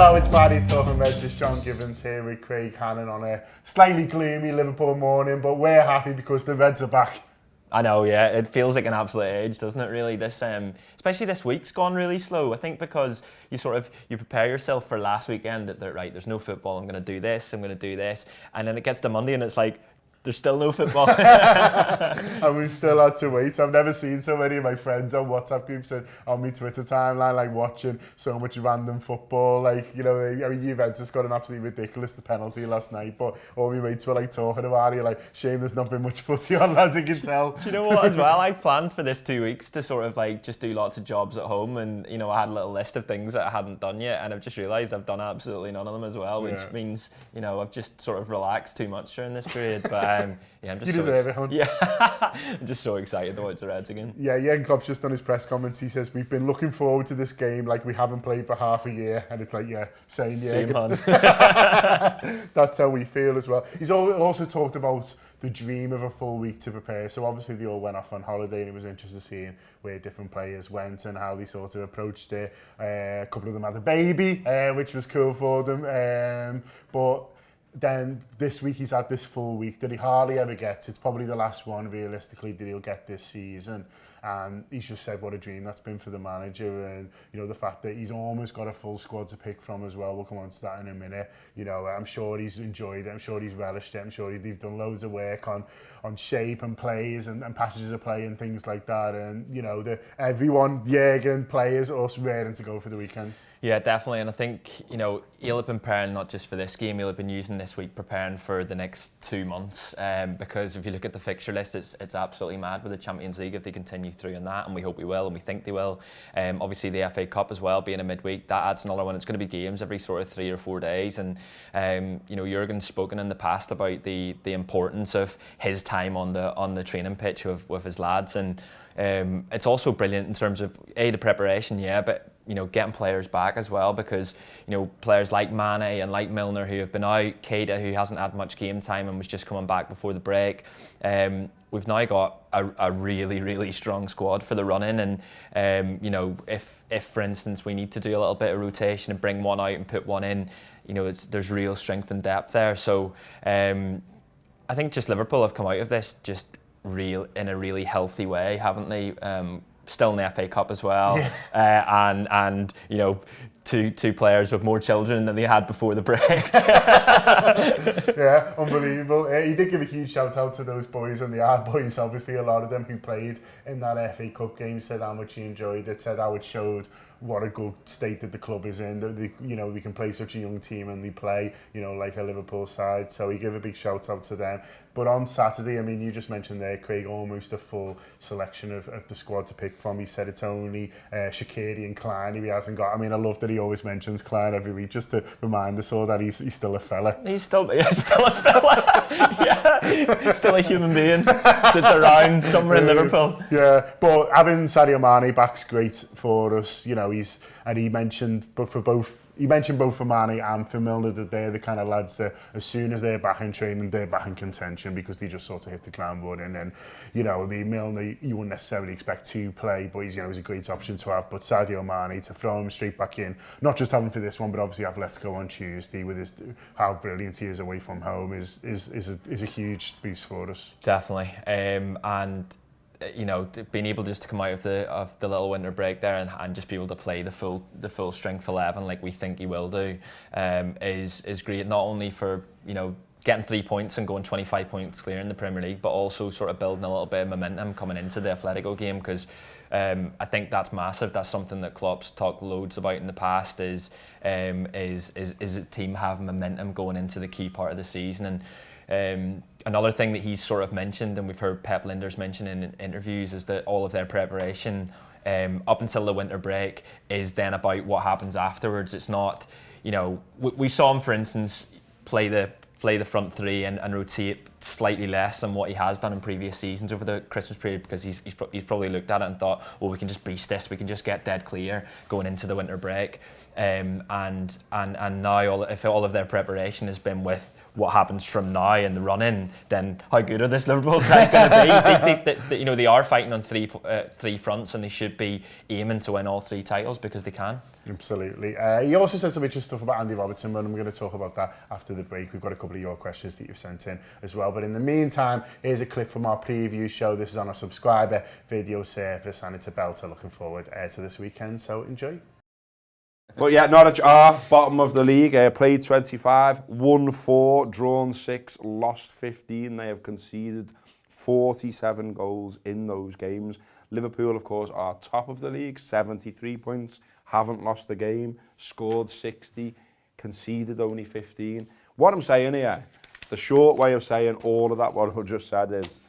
Hello, it's Paddy's Talking Reds. It's John Gibbons here with Craig Hannan on a slightly gloomy Liverpool morning, but we're happy because the Reds are back. I know, yeah. It feels like an absolute age, doesn't it? Really, this, especially this week's gone really slow. I think because you prepare yourself for last weekend that right, there's no football. I'm going to do this. I'm going to do this, and then it gets to Monday and it's like, there's still no football. And we've still had to wait. I've never seen so many of my friends on WhatsApp groups and on my Twitter timeline like watching so much random football. Like, you know, Juventus got an absolutely ridiculous penalty last night, but all my mates were like talking about it, like, shame there's not been much footy on, lads, you can tell. Do you know what, as well? I planned for this 2 weeks to sort of like just do lots of jobs at home, and, you know, I had a little list of things that I hadn't done yet, and I've just realised I've done absolutely none of them as well, which means, you know, I've just sort of relaxed too much during this period. But yeah, I'm just you deserve it, hon. Yeah, I'm just so excited though it's the Reds again. Yeah, Jürgen Klopp's just done his press comments. He says, we've been looking forward to this game like we haven't played for half a year. And it's like, yeah, same year. That's how we feel as well. He's also talked about the dream of a full week to prepare. So obviously they all went off on holiday, and it was interesting seeing where different players went and how they sort of approached it. A couple of them had a baby, which was cool for them. But then this week he's had this full week that he hardly ever gets. It's probably the last one realistically that he'll get this season, and he's just said what a dream that's been for the manager, and, you know, the fact that he's almost got a full squad to pick from as well. We'll come on to that in a minute. You know, I'm sure he's enjoyed it, I'm sure he's relished it, I'm sure they've done loads of work on shape and plays and passages of play and things like that, and, you know, everyone, Jürgen, players, us raring to go for the weekend. Yeah, definitely, and I think, you know, he'll have been preparing not just for this game, he'll have been using this week preparing for the next 2 months, because if you look at the fixture list, it's absolutely mad with the Champions League if they continue through in that, and we hope we will, and we think they will. Obviously the FA Cup as well, being a midweek, that adds another one. It's going to be games every sort of 3 or 4 days, and you know, Jurgen's spoken in the past about the importance of his time on the training pitch with his lads, and it's also brilliant in terms of the preparation, but, you know, getting players back as well, because, you know, players like Mane and like Milner who have been out, Keita who hasn't had much game time and was just coming back before the break. We've now got a really, really strong squad for the run-in, and you know, if for instance we need to do a little bit of rotation and bring one out and put one in, you know, there's real strength and depth there. So I think just Liverpool have come out of this just in a really healthy way, haven't they? Still in the FA Cup as well, and you know, two players with more children than they had before the break. Yeah, unbelievable. He did give a huge shout out to those boys, and the hard boys, obviously a lot of them who played in that FA Cup game, said how much he enjoyed it, said how it showed what a good state that the club is in, that you know, we can play such a young team and they play, you know, like a Liverpool side. So he gave a big shout out to them. But on Saturday, I mean, you just mentioned there, Craig, almost a full selection of the squad to pick from. He said it's only Shaqiri and Klein who he hasn't got. I mean, I love that he always mentions Klein every week, just to remind us all that he's still a fella. He's still a fella. Yeah, still a human being that's around somewhere in Liverpool. Yeah, but having Sadio Mane back's great for us. You know, he mentioned both for Mane and for Milner that they're the kind of lads that as soon as they're back in training, they're back in contention, because they just sort of hit the ground running. And, you know, I mean, Milner, you wouldn't necessarily expect to play, but he's a great option to have. But Sadio Mane, to throw him straight back in, not just having for this one, but obviously Atletico on Tuesday, with how brilliant he is away from home, is a huge boost for us. Definitely, and, you know, being able just to come out of the little winter break there and just be able to play the full strength 11 like we think he will do, is great, not only for, you know, getting 3 points and going 25 points clear in the Premier League, but also sort of building a little bit of momentum coming into the Atletico game, because I think that's massive. That's something that Klopp's talked loads about in the past, is the team having momentum going into the key part of the season. And another thing that he's sort of mentioned, and we've heard Pep Linders mention in interviews, is that all of their preparation up until the winter break is then about what happens afterwards. It's not, you know, we saw him, for instance, play the front three and rotate slightly less than what he has done in previous seasons over the Christmas period, because he's probably looked at it and thought, well, we can just breeze this, we can just get dead clear going into the winter break. And now if all of their preparation has been with what happens from now in the run-in, then how good are this Liverpool side going to be? They are fighting on three fronts, and they should be aiming to win all 3 titles because they can. Absolutely. He also said some interesting stuff about Andy Robertson, and I'm going to talk about that after the break. We've got a couple of your questions that you've sent in as well. But in the meantime, here's a clip from our preview show. This is on our subscriber video service, and it's a belter. Looking forward to this weekend, so enjoy. But yeah, Norwich are bottom of the league. Played 25, won 4, drawn 6, lost 15. They have conceded 47 goals in those games. Liverpool, of course, are top of the league, 73 points. Haven't lost the game, scored 60, conceded only 15. What I'm saying here, the short way of saying all of that, what I just said, is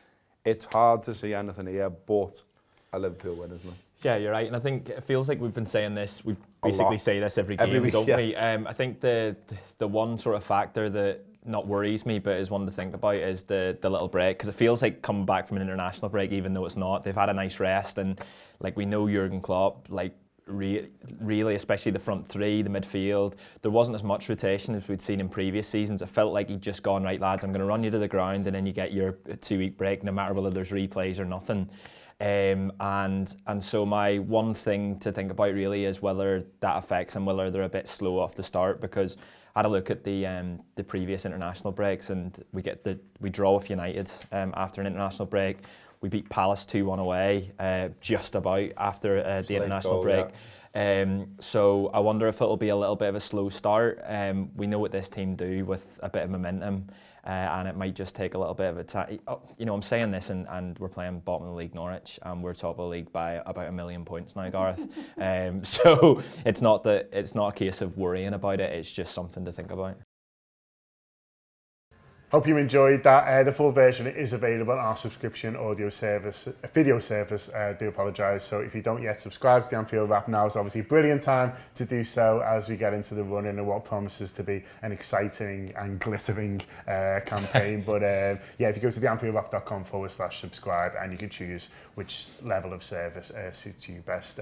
it's hard to see anything here but a Liverpool win, isn't it? Yeah, you're right, and I think it feels like we've been saying this. We basically say this every game, week, don't yeah. we? I think the one sort of factor that not worries me, but is one to think about, is the little break, because it feels like coming back from an international break, even though it's not. They've had a nice rest, and like we know Jurgen Klopp, like really, especially the front 3, the midfield, there wasn't as much rotation as we'd seen in previous seasons. It felt like he'd just gone, right lads, I'm going to run you to the ground, and then you get your 2-week break, no matter whether there's replays or nothing. And so my one thing to think about really is whether that affects them, whether they're a bit slow off the start, because I had a look at the previous international breaks, and we draw with United after an international break. We beat Palace 2-1 away just about after the international break. Yeah. So I wonder if it'll be a little bit of a slow start. We know what this team do with a bit of momentum, and it might just take a little bit of a time. I'm saying this, and we're playing bottom of the league, Norwich, and we're top of the league by about 1 million points now, Gareth. So it's not a case of worrying about it. It's just something to think about. Hope you enjoyed that. The full version is available on our subscription video service. Do apologise. So if you don't yet subscribe to the Anfield app, now is obviously a brilliant time to do so as we get into the run-in of what promises to be an exciting and glittering campaign. But yeah, if you go to theanfieldapp.com/subscribe, and you can choose which level of service suits you best.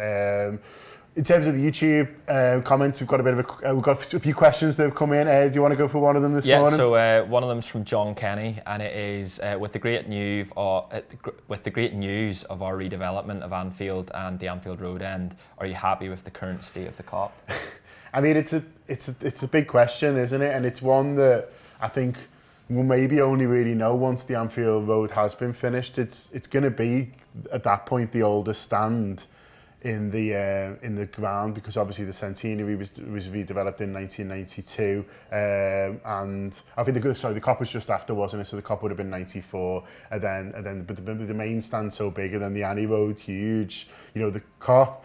In terms of the YouTube comments, we've got a few questions that have come in. Do you want to go for one of them this morning? Yeah, so one of them's from John Kenny, and it is with the great news of our redevelopment of Anfield and the Anfield Road end. Are you happy with the current state of the Kop? I mean, it's a big question, isn't it? And it's one that I think we'll maybe only really know once the Anfield Road has been finished. It's going to be at that point the oldest stand in the ground, because obviously the centenary was redeveloped in 1992, and I think the Kop was just after, wasn't it? So the Kop would have been 94, and then but the main stand so big, and then the Annie Road huge. The Kop,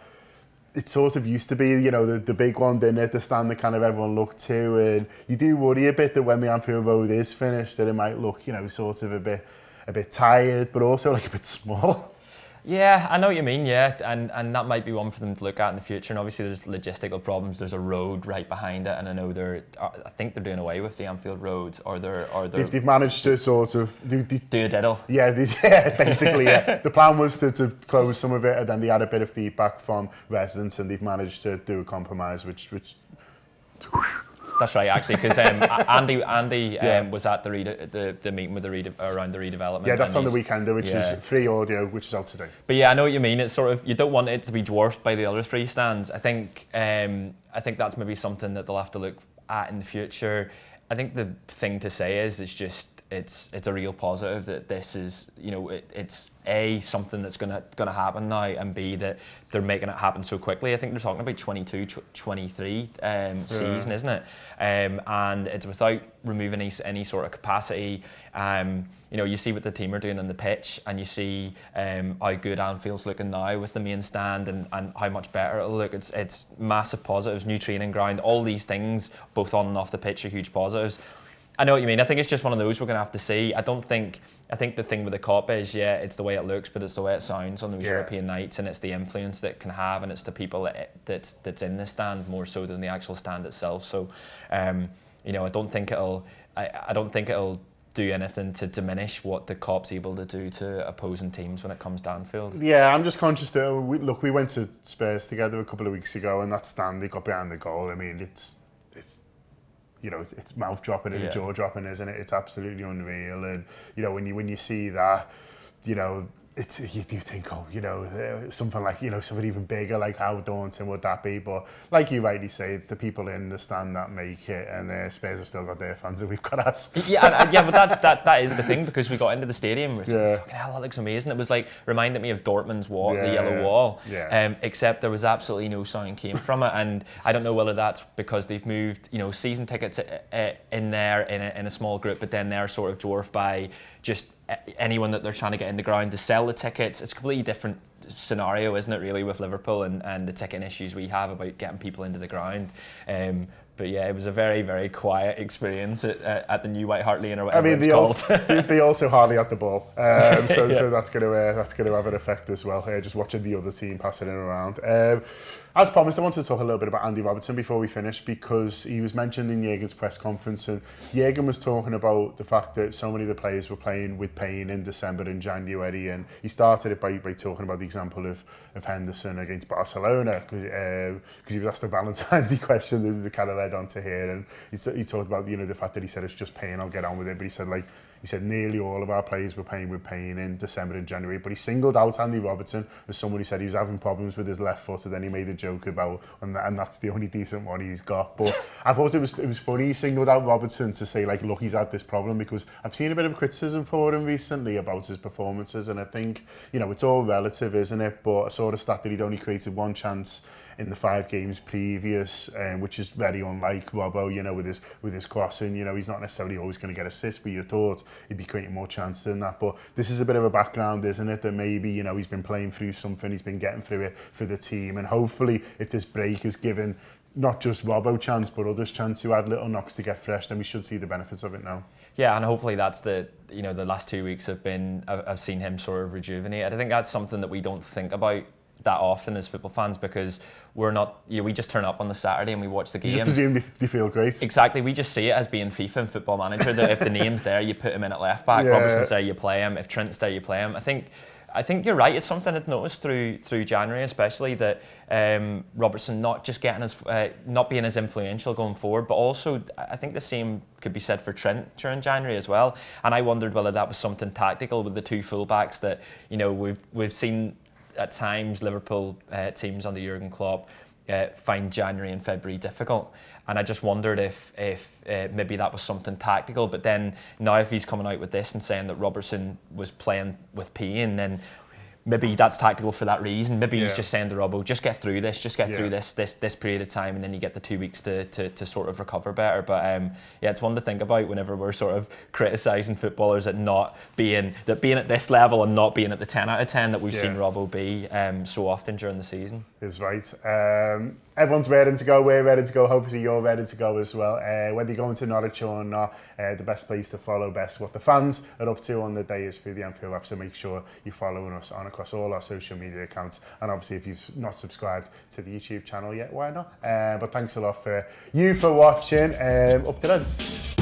it sort of used to be, the big one, didn't it? The stand that kind of everyone looked to, and you do worry a bit that when the Anfield Road is finished, that it might look, sort of a bit tired, but also like a bit small. Yeah, I know what you mean, yeah, and that might be one for them to look at in the future. And obviously there's logistical problems. There's a road right behind it, and I know I think they're doing away with the Anfield Road, or they've managed to sort of do a diddle. Yeah, basically, yeah. The plan was to close some of it, and then they had a bit of feedback from residents, and they've managed to do a compromise, which. That's right, actually, because Andy was at the meeting with around the redevelopment. Yeah, that's on the weekend, which is free audio, which is out today. But yeah, I know what you mean. It's sort of, you don't want it to be dwarfed by the other 3 stands. I think that's maybe something that they'll have to look at in the future. I think the thing to say is it's a real positive that this is, it's A, something that's gonna happen now, and B, that they're making it happen so quickly. I think they're talking about 22-23 season, isn't it? And it's without removing any sort of capacity. You see what the team are doing on the pitch, and you see how good Anfield's looking now with the main stand, and how much better it'll look. It's massive positives, new training ground, all these things, both on and off the pitch, are huge positives. I know what you mean. I think it's just one of those we're going to have to see. I think the thing with the Kop is, it's the way it looks, but it's the way it sounds on those European nights, and it's the influence that it can have, and it's the people that's in the stand more so than the actual stand itself. So, I don't think it'll do anything to diminish what the Kop's able to do to opposing teams when it comes to Anfield. Yeah, I'm just conscious that we went to Spurs together a couple of weeks ago, and that stand they got behind the goal. I mean, it's you know, it's mouth dropping and jaw dropping, isn't it? It's absolutely unreal. And you know, when you see that, you know, you do think, oh, you know, something like, you know, something even bigger, like how daunting would that be? But like you rightly say, it's the people in the stand that make it, and Spurs have still got their fans, and we've got us. But that is the thing, because we got into the stadium, fucking hell, that looks amazing. It was like, reminded me of Dortmund's wall, the yellow wall, except there was absolutely no sound came from it. And I don't know whether that's because they've moved, you know, season tickets in there in a small group, but then they're sort of dwarfed by just anyone that they're trying to get in the ground to sell the tickets. It's a completely different scenario, isn't it, really, with Liverpool and the ticketing issues we have about getting people into the ground. But yeah, it was a very, very quiet experience at the new White Hart Lane, or whatever it's called. They also hardly had the ball, so that's going to have an effect as well. Just watching the other team passing it around. As promised, I wanted to talk a little bit about Andy Robertson before we finish, because he was mentioned in Jurgen's press conference, and Jurgen was talking about the fact that so many of the players were playing with pain in December and January, and he started it by talking about the example of Henderson against Barcelona, because he was asked a Valentine's question that kind of led on to here, and he talked about, you know, the fact that he said it's just pain, I'll get on with it, but he said nearly all of our players were playing with pain in December and January, but he singled out Andy Robertson as someone who said he was having problems with his left foot, and then he made a joke about, and that's the only decent one he's got. But I thought it was funny he singled out Robertson to say, like, look, he's had this problem, because I've seen a bit of criticism for him recently about his performances, and I think, you know, it's all relative, isn't it? But I saw the stat that he'd only created one chance in the 5 games previous, which is very unlike Robbo, you know, with his crossing. You know, he's not necessarily always going to get assists, but you thought he'd be creating more chances than that. But this is a bit of a background, isn't it, that maybe, you know, he's been playing through something, he's been getting through it for the team, and hopefully if this break is given not just Robbo chance, but others chance who had little knocks to get fresh, then we should see the benefits of it now. Yeah, and hopefully that's the last 2 weeks I've seen him sort of rejuvenate. I think that's something that we don't think about that often as football fans, because we're not, you know, we just turn up on the Saturday and we watch the game. You just presume they feel great. Exactly, we just see it as being FIFA and Football Manager, that if the name's there, you put him in at left back, Robertson's there, you play him, if Trent's there, you play him. I think you're right, it's something I've noticed through January especially, that Robertson not just getting his, not being as influential going forward, but also I think the same could be said for Trent during January as well. And I wondered whether that was something tactical with the two fullbacks that, you know, we've seen at times Liverpool teams under Jurgen Klopp find January and February difficult, and I just wondered if maybe that was something tactical. But then now if he's coming out with this and saying that Robertson was playing with pain, then maybe that's tactical for that reason. Maybe he's just saying to Robbo, just get through this, through this period of time, and then you get the 2 weeks to sort of recover better. But yeah, it's one to think about whenever we're sort of criticising footballers at being at this level and not being at the 10 out of 10 that we've seen Robbo be so often during the season. Is right. Everyone's ready to go. We're ready to go. Hopefully you're ready to go as well. Whether you're going to Norwich or not, the best place to follow what the fans are up to on the day is through the Anfield app. So make sure you're following us across all our social media accounts. And obviously, if you've not subscribed to the YouTube channel yet, why not? But thanks a lot for watching. Up to us.